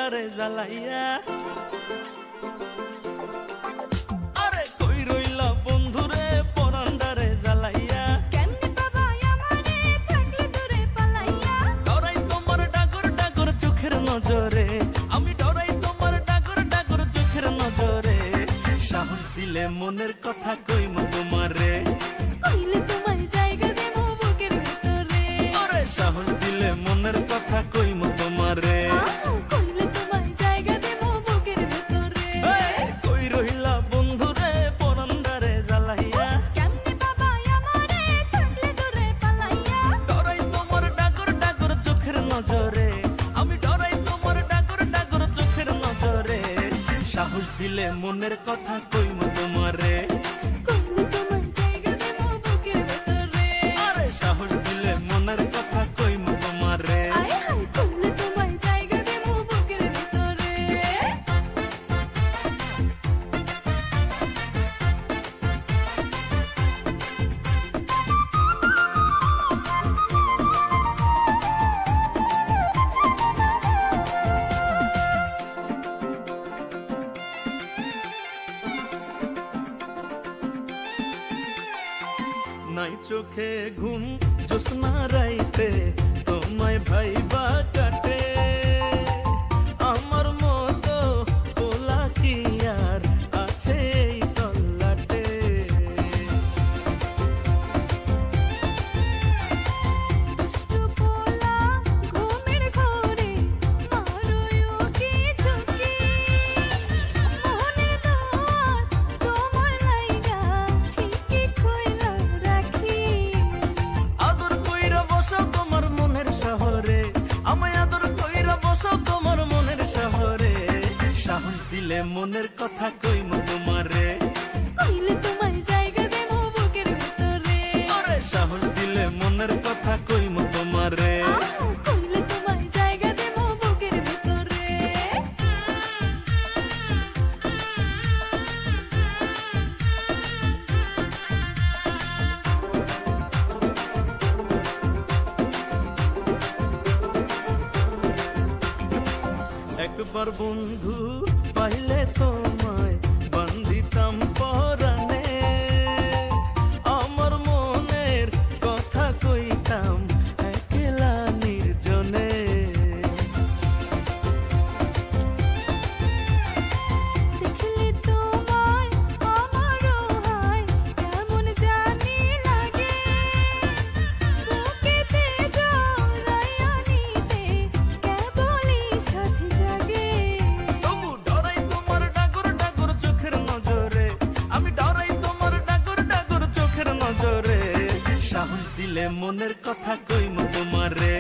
পরান্ডারে জ্বালাইয়া। আরে কই রইলা বন্ধুরে পরান্ডারে জ্বালাইয়া। কেমনে বাবা আমারে থাকলে দূরে পালাইয়া। ডরাই তোমার ডাগর ডাগর চোখের নজরে, আমি ডরাই তোমার ডাগর ডাগর চোখের নজরে। সাহস দিলে মনের কথা কইমু তোমারে, কইলে তোমায় জায়গা দেবো বুকের ভেতরে। আরে সাহস দিলে মনের কথা কইমু তোমারে। কইলে তোমায় জায়গা দেবো বুকের ভেতরে। কই রইলা বন্ধুরে পরান্ডারে জ্বালাইয়া। কেমনে বাবা আমারে থাকলে দূরে পালাইয়া। ডরাই তোমার ডাগর ডাগর চোখের নজরে, আমি ডরাই তোমার ডাগর ডাগর চোখের নজরে। সাহস দিলে মনের কথা কইমু তোমারে, কইলে তোমায় জায়গা দেবো বুকের ভেতরে। আরে সাহস দিলে মনের কথা কইমু তোমারে। আয় হায় কইলে তোমায় জায়গা দেবো বুকের ভেতরে। নাই চোখে ঘুম জোছনা রাইতে তোমায় ভাইবা কাটে। আমার মতো পোলা কি আর আছে এই তল্লাটে। দুষ্টু পোলা ঘুমের ঘোরে মারোয়ো কি ঝুঁকি। মনের দুয়ার তোমার লাইগা ঠিকই খুইলা রাখি। আদর কইরা বসো তোমার মনের শহরে, আমায় আদর কইরা বসো তোমার মনের শহরে। সাহস দিলে মনের কথা কইমু তোমারে, কইলে তোমায় জায়গা দেবো বুকের ভেতরে। আরে সাহস দিলে মনের কথা কইমু তোমারে। কইলে তোমায় জায়গা দেবো বুকের ভেতরে। একবার বন্ধু পাইলে তোমায় বান্ধিতাম পরাণে। আমার মনের কথা কইতাম একলা নির্জনে। দেখলে তোমায় আমারও হয় কেমন জানি লাগে। বুকেতে জড়াইয়া নিতে কেবলই সাথে জাগে। তবু ডরাই তোমার ডাগর ডাগর চোখের নজরে, আমি ডরাই তোমার ডাগর ডাগর চোখের নজরে। সাহস দিলে মনের কথা কইমু তোমারে,